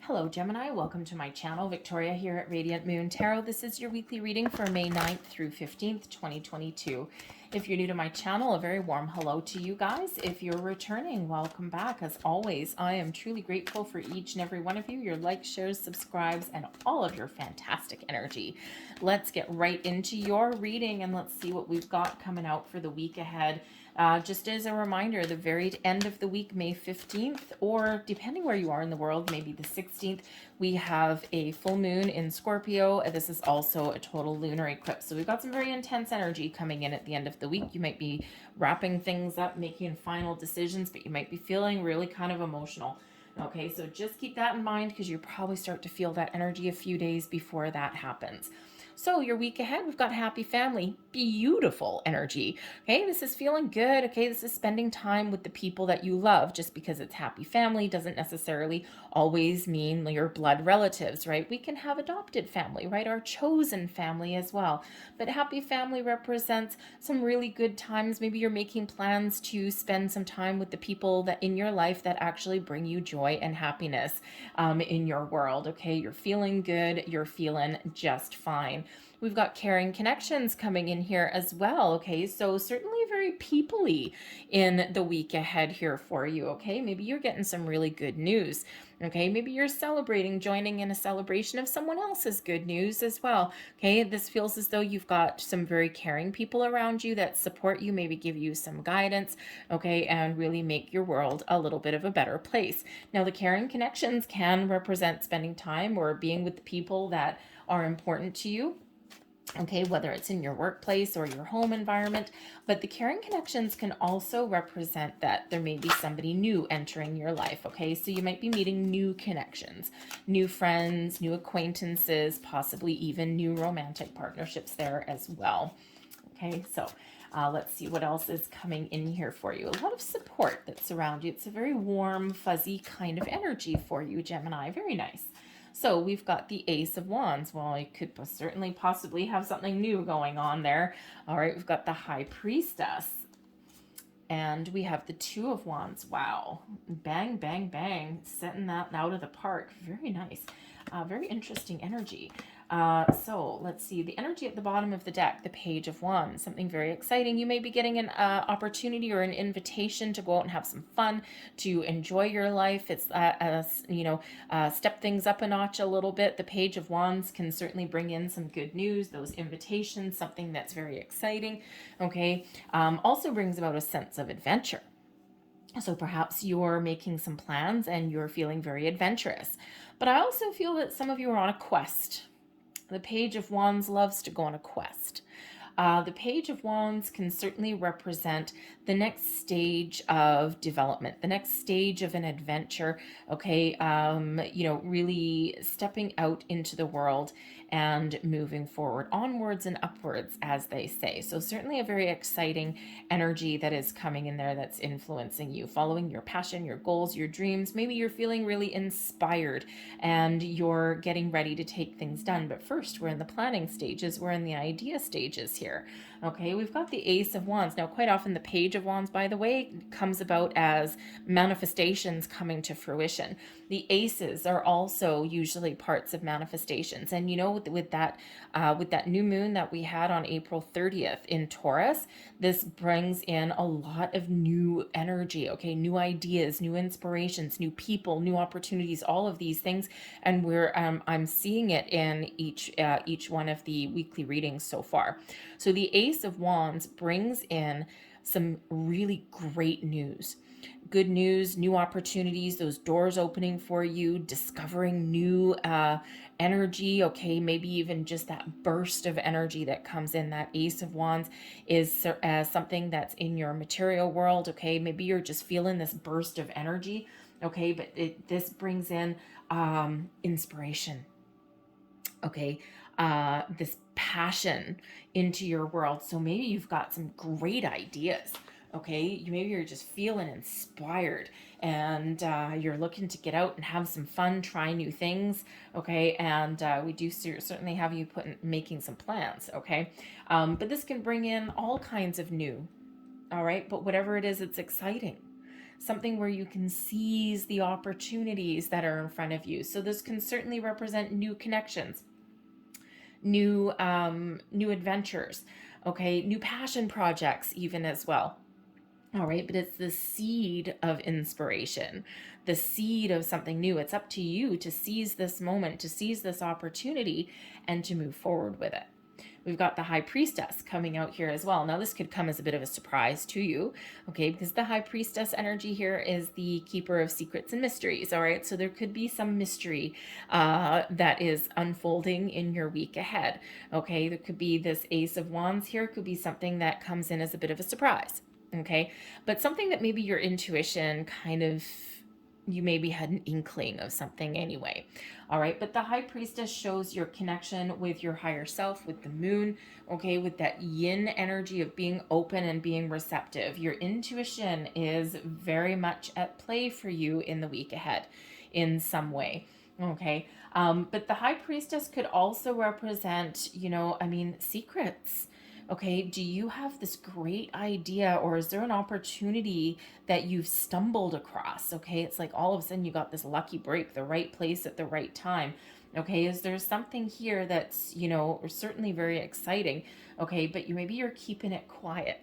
Hello Gemini, welcome to my channel. Victoria here at Radiant Moon Tarot. This is your weekly reading for May 9th through 15th, 2022. If you're new to my channel, a very warm hello to you guys. If you're returning, welcome back. As always, I am truly grateful for each and every one of you, your likes, shares, subscribes, and all of your fantastic energy. Let's get right into your reading and let's see what we've got coming out for the week ahead. Just as a reminder, the very end of the week, May 15th, or depending where you are in the world, maybe the 16th, we have a full moon in Scorpio. This is also a total lunar eclipse. So we've got some very intense energy coming in at the end of the week. You might be wrapping things up, making final decisions, but you might be feeling really kind of emotional. Okay, so just keep that in mind because you probably start to feel that energy a few days before that happens. So your week ahead, we've got happy family, beautiful energy. Okay, this is feeling good. Okay, this is spending time with the people that you love. Just because it's happy family doesn't necessarily always mean your blood relatives, right? We can have adopted family, right? Our chosen family as well. But happy family represents some really good times. Maybe you're making plans to spend some time with the people that in your life that actually bring you joy and happiness in your world. Okay, you're feeling good. You're feeling just fine. We've got caring connections coming in here as well. Okay, so certainly very people-y in the week ahead here for you. Okay, maybe you're getting some really good news. Okay, maybe you're celebrating, joining in a celebration of someone else's good news as well. Okay, this feels as though you've got some very caring people around you that support you, maybe give you some guidance, okay, and really make your world a little bit of a better place. Now, the caring connections can represent spending time or being with the people that are important to you. Okay, whether it's in your workplace or your home environment, but the caring connections can also represent that there may be somebody new entering your life. Okay, so you might be meeting new connections, new friends, new acquaintances, possibly even new romantic partnerships there as well. Okay, so let's see what else is coming in here for you. A lot of support that's around you. It's a very warm, fuzzy kind of energy for you, Gemini. Very nice. So we've got the Ace of Wands. Well, I could certainly possibly have something new going on there. All right, we've got the High Priestess. And we have the Two of Wands. Wow. Bang, bang, bang. Setting that out of the park. Very nice. Very interesting energy. So let's see the energy at the bottom of the deck, the Page of Wands, something very exciting. You may be getting an opportunity or an invitation to go out and have some fun, to enjoy your life. It's, step things up a notch a little bit. The Page of Wands can certainly bring in some good news, those invitations, something that's very exciting. Okay. Also brings about a sense of adventure. So perhaps you're making some plans and you're feeling very adventurous. But I also feel that some of you are on a quest. The Page of Wands loves to go on a quest. The Page of Wands can certainly represent the next stage of development, the next stage of an adventure, okay? Really stepping out into the world and moving forward, onwards and upwards, as they say. So certainly a very exciting energy that is coming in there that's influencing you, following your passion, your goals, your dreams. Maybe you're feeling really inspired and you're getting ready to take things done. But first, we're in the planning stages. We're in the idea stages here. Okay, we've got the Ace of Wands. Now, quite often the Page of Wands, by the way, comes about as manifestations coming to fruition. The aces are also usually parts of manifestations. And you know, with that new moon that we had on April 30th in Taurus, this brings in a lot of new energy, okay, new ideas, new inspirations, new people, new opportunities, all of these things. And I'm seeing it in each one of the weekly readings so far. So the Ace of Wands brings in some really great news. Good news, new opportunities, those doors opening for you, discovering new energy, okay, maybe even just that burst of energy that comes in. That Ace of Wands is something that's in your material world, okay, maybe you're just feeling this burst of energy, okay, but this brings in inspiration, okay, this passion into your world. So maybe you've got some great ideas. Okay, maybe you're just feeling inspired and you're looking to get out and have some fun, try new things. Okay, and we do certainly have you making some plans. Okay, but this can bring in all kinds of new. All right, but whatever it is, it's exciting. something where you can seize the opportunities that are in front of you. So this can certainly represent new connections, new adventures, okay, new passion projects even as well. All right, but it's the seed of inspiration, the seed of something new. It's up to you to seize this moment, to seize this opportunity, and to move forward with it. We've got the High Priestess coming out here as well. Now, this could come as a bit of a surprise to you, okay, because the High Priestess energy here is the keeper of secrets and mysteries, all right? So there could be some mystery that is unfolding in your week ahead, okay? There could be this Ace of Wands here. It could be something that comes in as a bit of a surprise, okay? But something that maybe your intuition kind of, you maybe had an inkling of something anyway. All right, but the High Priestess shows your connection with your higher self, with the moon, okay, with that yin energy of being open and being receptive. Your intuition is very much at play for you in the week ahead in some way, okay? But the High Priestess could also represent, secrets. Okay, do you have this great idea, or is there an opportunity that you've stumbled across? Okay, it's like all of a sudden you got this lucky break, the right place at the right time. Okay, is there something here that's, certainly very exciting? Okay, but maybe you're keeping it quiet.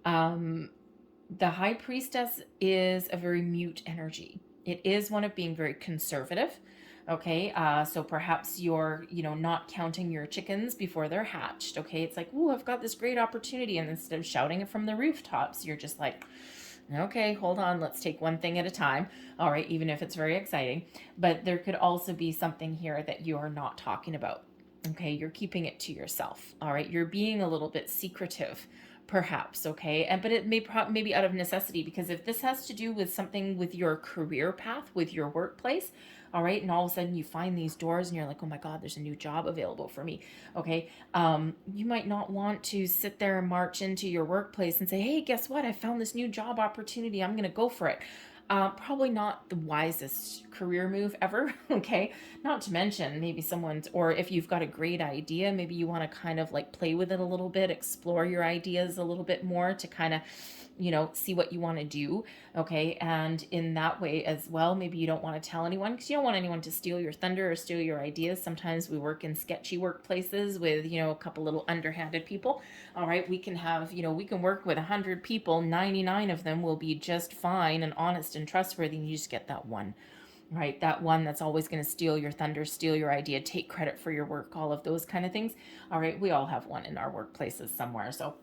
The High Priestess is a very mute energy. It is one of being very conservative. Okay, so perhaps you're, not counting your chickens before they're hatched. Okay, it's like, ooh, I've got this great opportunity. And instead of shouting it from the rooftops, you're just like, okay, hold on, let's take one thing at a time. All right, even if it's very exciting. But there could also be something here that you're not talking about. Okay, you're keeping it to yourself. All right, you're being a little bit secretive, perhaps. Okay, but it may maybe out of necessity, because if this has to do with something with your career path, with your workplace, all right, and all of a sudden you find these doors and you're like, oh my God, there's a new job available for me. Okay, you might not want to sit there and march into your workplace and say, hey, guess what? I found this new job opportunity. I'm going to go for it. Probably not the wisest career move ever, okay? Not to mention maybe someone's, or if you've got a great idea, maybe you want to kind of like play with it a little bit, explore your ideas a little bit more to kind of, see what you want to do, okay? And in that way as well, maybe you don't want to tell anyone because you don't want anyone to steal your thunder or steal your ideas. Sometimes we work in sketchy workplaces with, a couple little underhanded people. All right, we can have, we can work with 100 people, 99 of them will be just fine and honest and trustworthy, and you just get that one, right? That one that's always going to steal your thunder, steal your idea, take credit for your work, all of those kind of things. All right, we all have one in our workplaces somewhere. So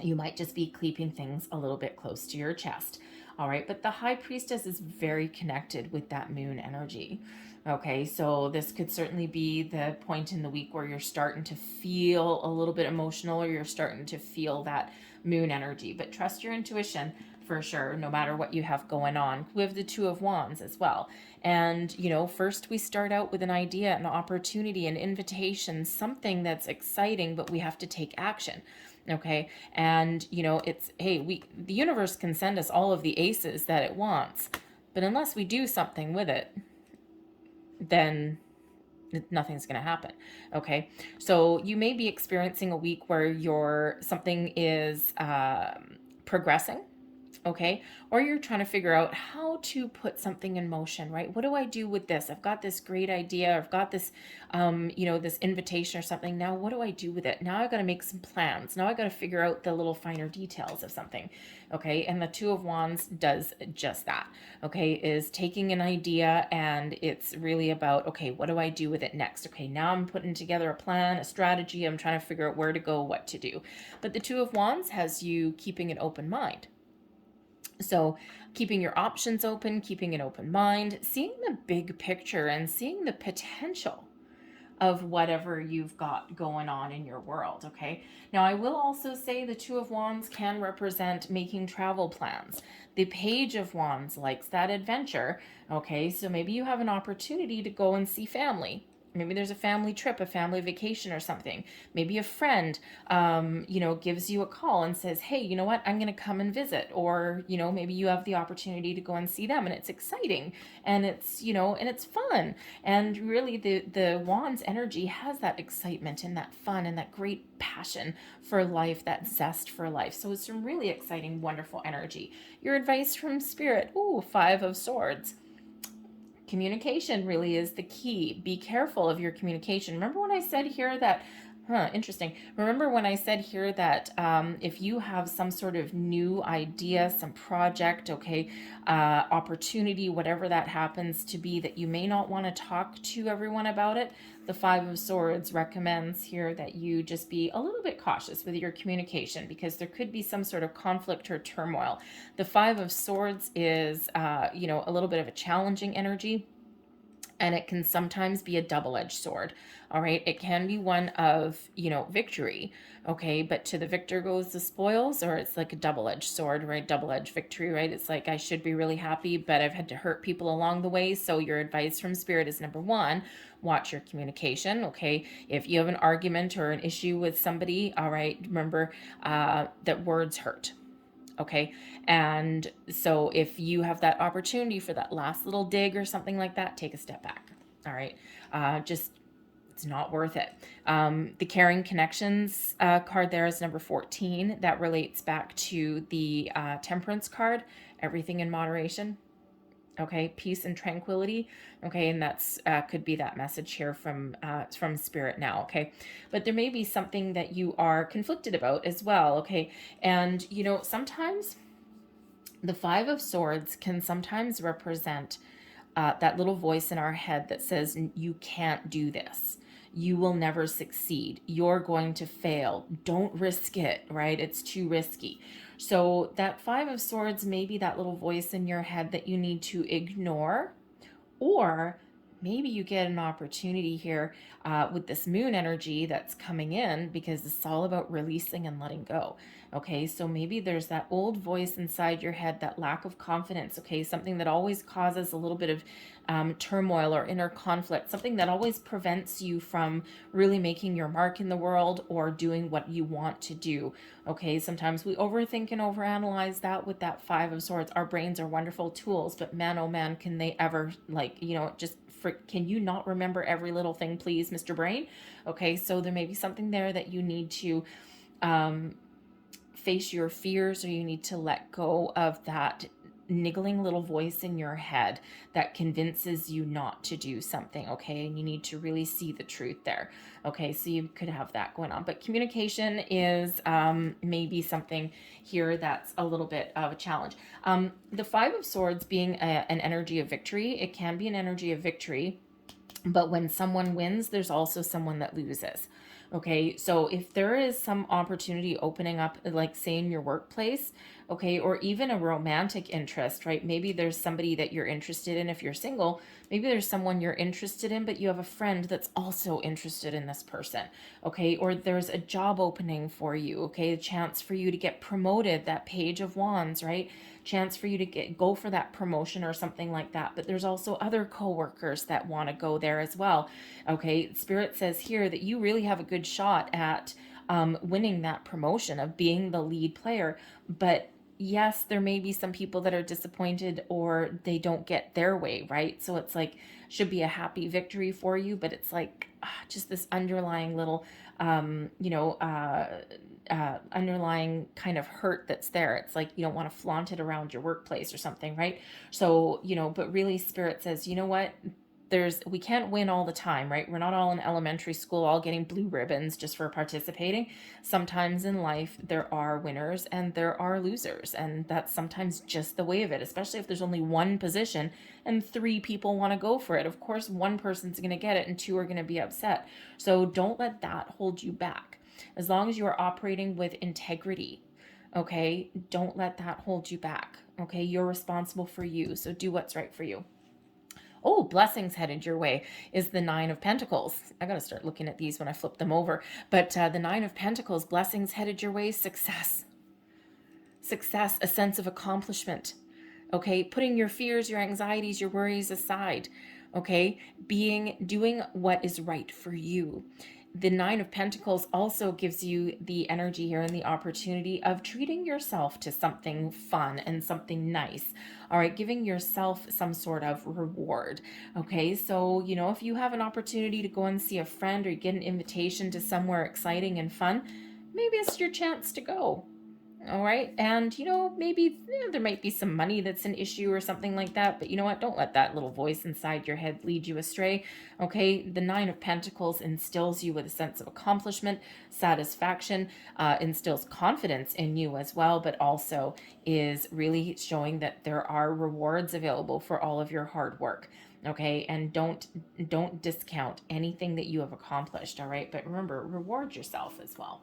you might just be keeping things a little bit close to your chest. All right, but the High Priestess is very connected with that moon energy. Okay, so this could certainly be the point in the week where you're starting to feel a little bit emotional, or you're starting to feel that moon energy. But trust your intuition for sure, no matter what you have going on. We have the Two of Wands as well. And, first we start out with an idea, an opportunity, an invitation, something that's exciting, but we have to take action. Okay. And, it's, hey, the universe can send us all of the aces that it wants, but unless we do something with it, then nothing's going to happen. Okay. So you may be experiencing a week where something is progressing. Okay, or you're trying to figure out how to put something in motion, right? What do I do with this? I've got this great idea. I've got this, this invitation or something. Now, what do I do with it? Now I've got to make some plans. Now I've got to figure out the little finer details of something. Okay, and the Two of Wands does just that. Okay, is taking an idea, and it's really about, okay, what do I do with it next? Okay, now I'm putting together a plan, a strategy. I'm trying to figure out where to go, what to do. But the Two of Wands has you keeping an open mind. So keeping your options open, keeping an open mind, seeing the big picture and seeing the potential of whatever you've got going on in your world, okay? Now, I will also say the Two of Wands can represent making travel plans. The Page of Wands likes that adventure, okay? So maybe you have an opportunity to go and see family, Maybe there's a family trip, a family vacation or something. Maybe a friend, gives you a call and says, hey, you know what, I'm going to come and visit. Or, maybe you have the opportunity to go and see them, and it's exciting, and it's fun. And really the Wand's energy has that excitement and that fun and that great passion for life, that zest for life. So it's some really exciting, wonderful energy. Your advice from Spirit, ooh, Five of Swords. Communication really is the key. Be careful of your communication. Remember when I said here that, interesting. Remember when I said here that if you have some sort of new idea, some project, okay, opportunity, whatever that happens to be, that you may not want to talk to everyone about it, the Five of Swords recommends here that you just be a little bit cautious with your communication, because there could be some sort of conflict or turmoil. The Five of Swords is, a little bit of a challenging energy, and it can sometimes be a double-edged sword. All right, it can be one of victory, okay, but to the victor goes the spoils, or it's like a double-edged sword, right? Double-edged victory, right? It's like, I should be really happy, but I've had to hurt people along the way. So your advice from Spirit is, number one, watch your communication, okay? If you have an argument or an issue with somebody, all right, remember that words hurt. Okay. And so if you have that opportunity for that last little dig or something like that, take a step back. All right. It's not worth it. The Caring Connections card there is number 14. That relates back to the Temperance card, everything in moderation. Okay, peace and tranquility. Okay, and that's could be that message here from Spirit now. Okay, but there may be something that you are conflicted about as well. Okay, and sometimes the Five of Swords can sometimes represent that little voice in our head that says, you can't do this. You will never succeed. You're going to fail. Don't risk it, right? It's too risky. So that Five of Swords may be that little voice in your head that you need to ignore, or maybe you get an opportunity here with this moon energy that's coming in, because it's all about releasing and letting go. Okay, so maybe there's that old voice inside your head, that lack of confidence, okay, something that always causes a little bit of turmoil or inner conflict, something that always prevents you from really making your mark in the world or doing what you want to do. Okay, sometimes we overthink and overanalyze that with that Five of Swords. Our brains are wonderful tools, but man, oh man, can they ever, can you not remember every little thing, please, Mr. Brain? Okay, so there may be something there that you need to face your fears, or you need to let go of that niggling little voice in your head that convinces you not to do something. Okay, and you need to really see the truth there. Okay, so you could have that going on, but communication is maybe something here that's a little bit of a challenge. The Five of Swords being an energy of victory, it can be an energy of victory, but when someone wins, there's also someone that loses. Okay, so if there is some opportunity opening up, like say in your workplace, okay, or even a romantic interest, right? Maybe there's somebody that you're interested in. If you're single, maybe there's someone you're interested in, but you have a friend that's also interested in this person, okay? Or there's a job opening for you, okay? A chance for you to get promoted, that Page of Wands, right? Chance for you to go for that promotion or something like that. But there's also other coworkers that want to go there as well. Okay, Spirit says here that you really have a good shot at winning that promotion of being the lead player. But yes, there may be some people that are disappointed or they don't get their way, right? So it's like, should be a happy victory for you, but it's like just this underlying little underlying kind of hurt that's there. It's like you don't want to flaunt it around your workplace or something, right? So, but really Spirit says, you know what? We can't win all the time, right? We're not all in elementary school, all getting blue ribbons just for participating. Sometimes in life, there are winners and there are losers. And that's sometimes just the way of it, especially if there's only one position and 3 people want to go for it. Of course, one person's going to get it and 2 are going to be upset. So don't let that hold you back. As long as you are operating with integrity, okay, don't let that hold you back. Okay, you're responsible for you. So do what's right for you. Oh, blessings headed your way is the Nine of Pentacles. I got to start looking at these when I flip them over. But the Nine of Pentacles, blessings headed your way, success. Success, a sense of accomplishment. Okay, putting your fears, your anxieties, your worries aside. okay? Doing what is right for you. The Nine of Pentacles also gives you the energy here and the opportunity of treating yourself to something fun and something nice. All right, giving yourself some sort of reward. Okay, so, if you have an opportunity to go and see a friend or get an invitation to somewhere exciting and fun, maybe it's your chance to go. All right. And, maybe there might be some money that's an issue or something like that. But you know what? Don't let that little voice inside your head lead you astray. Okay. The Nine of Pentacles instills you with a sense of accomplishment, satisfaction, instills confidence in you as well, but also is really showing that there are rewards available for all of your hard work. Okay. And don't discount anything that you have accomplished. All right. But remember, reward yourself as well.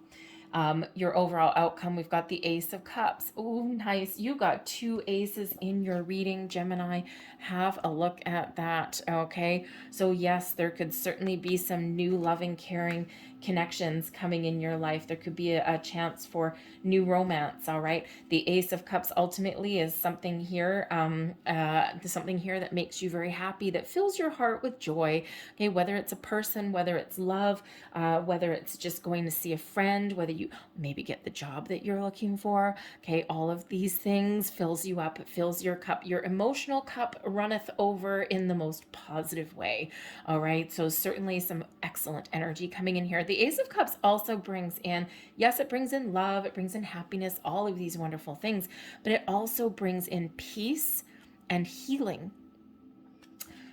Your overall outcome, we've got the Ace of Cups. Oh, nice. You got 2 aces in your reading, Gemini. Have a look at that, okay? So yes, there could certainly be some new loving, caring connections coming in your life. There could be a chance for new romance, all right? The Ace of Cups ultimately is something here, that makes you very happy, that fills your heart with joy, okay? Whether it's a person, whether it's love, whether it's just going to see a friend, whether you maybe get the job that you're looking for, okay? All of these things fills you up. It fills your cup. Your emotional cup runneth over in the most positive way, all right? So certainly some excellent energy coming in here. The Ace of Cups also brings in, yes, it brings in love, it brings in happiness, all of these wonderful things, but it also brings in peace and healing.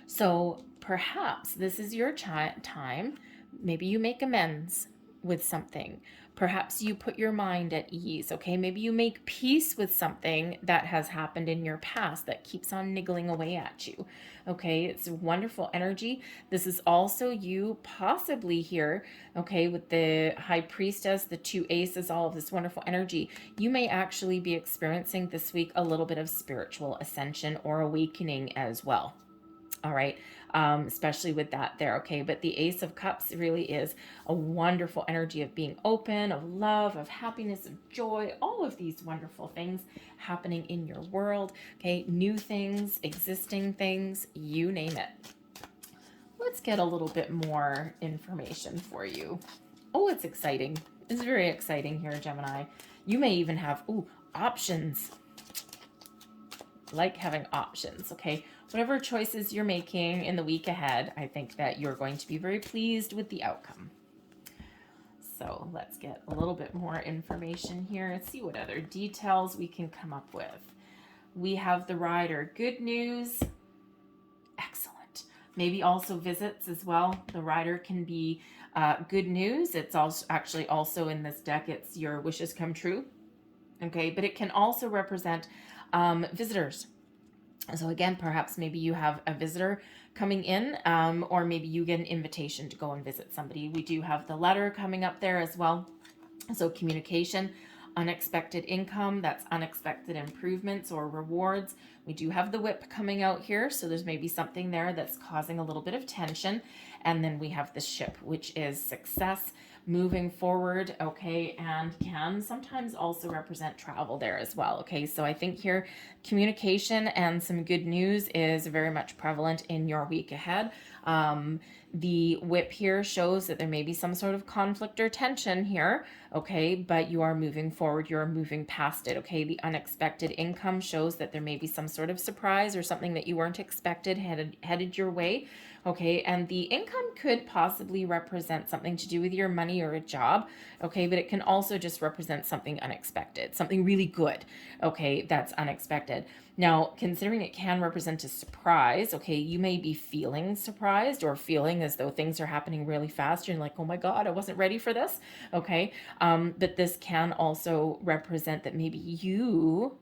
So perhaps this is your time. Maybe you make amends with something. Perhaps you put your mind at ease, okay? Maybe you make peace with something that has happened in your past that keeps on niggling away at you, okay? It's wonderful energy. This is also you possibly here, okay, with the High Priestess, the 2 aces, all of this wonderful energy. You may actually be experiencing this week a little bit of spiritual ascension or awakening as well. All right. Especially with that there. Okay. But the Ace of Cups really is a wonderful energy of being open, of love, of happiness, of joy, all of these wonderful things happening in your world. Okay. New things, existing things, you name it. Let's get a little bit more information for you. Oh, it's exciting. It's very exciting here, Gemini. You may even have, options. Like having options, okay? Whatever choices you're making in the week ahead, I think that you're going to be very pleased with the outcome. So let's get a little bit more information here and see what other details we can come up with. We have the Rider. Good news. Excellent. Maybe also visits as well. The Rider can be good news. It's also actually also in this deck, it's your wishes come true. Okay, but it can also represent visitors. So again, perhaps maybe you have a visitor coming in, or maybe you get an invitation to go and visit somebody. We do have the letter coming up there as well. So communication, unexpected income, that's unexpected improvements or rewards. We do have the Whip coming out here, so there's maybe something there that's causing a little bit of tension. And then we have the Ship, which is success, moving forward, okay, and can sometimes also represent travel there as well, okay? So I think here communication and some good news is very much prevalent in your week ahead. The Whip here shows that there may be some sort of conflict or tension here, okay, but you are moving forward, you're moving past it, okay? The unexpected income shows that there may be some sort of surprise or something that you weren't expected headed your way, okay? And the income could possibly represent something to do with your money or a job, okay? But it can also just represent something unexpected, something really good, okay, that's unexpected. Now, considering it can represent a surprise, okay, you may be feeling surprised or feeling as though things are happening really fast. You're like, oh my God, I wasn't ready for this, okay? But this can also represent that maybe you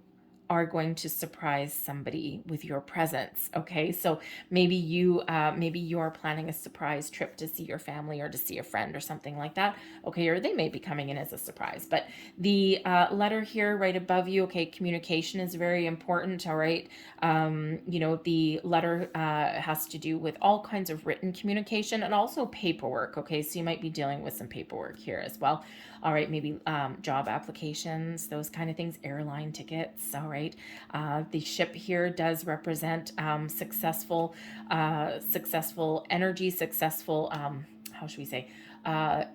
are going to surprise somebody with your presence, okay? So maybe you are planning a surprise trip to see your family or to see a friend or something like that, okay? Or they may be coming in as a surprise. But the letter here right above you, okay, communication is very important, all right? The letter has to do with all kinds of written communication and also paperwork, okay? So you might be dealing with some paperwork here as well. All right, maybe job applications, those kind of things, airline tickets, all right? right? The ship here does represent successful energy, successful, how should we say?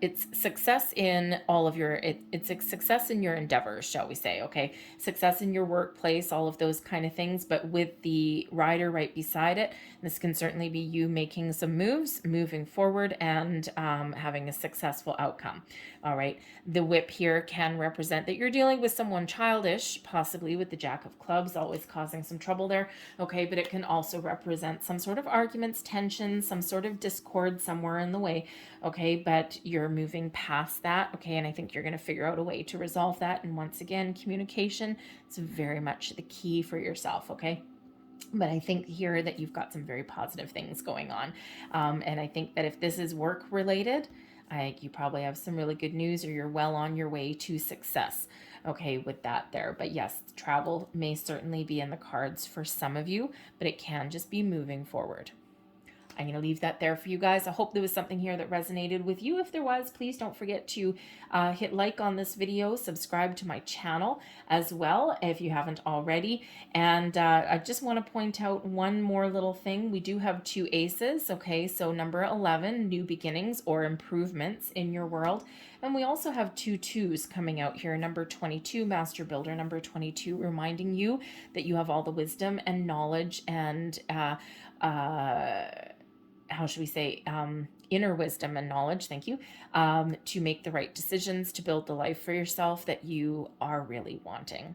It's success in all of your, it's a success in your endeavors, shall we say, okay? Success in your workplace, all of those kind of things. But with the rider right beside it, this can certainly be you making some moves, moving forward, and having a successful outcome. All right. The whip here can represent that you're dealing with someone childish, possibly with the Jack of Clubs, always causing some trouble there. Okay. But it can also represent some sort of arguments, tension, some sort of discord somewhere in the way. Okay. But you're moving past that. Okay. And I think you're going to figure out a way to resolve that. And once again, communication is very much the key for yourself. Okay. But I think here that you've got some very positive things going on. And I think that if this is work related, I think you probably have some really good news, or you're well on your way to success. Okay, with that there. But yes, travel may certainly be in the cards for some of you, but it can just be moving forward. I'm going to leave that there for you guys. I hope there was something here that resonated with you. If there was, please don't forget to hit like on this video, subscribe to my channel as well if you haven't already. And I just want to point out one more little thing. We do have 2 aces, okay? So number 11, new beginnings or improvements in your world. And we also have 2 twos coming out here. Number 22, Master Builder, number 22, reminding you that you have all the wisdom and knowledge and how should we say, inner wisdom and knowledge, thank you, to make the right decisions, to build the life for yourself that you are really wanting.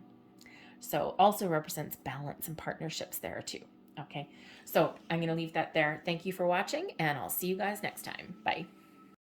So also represents balance and partnerships there too. Okay, so I'm going to leave that there. Thank you for watching, and I'll see you guys next time. Bye.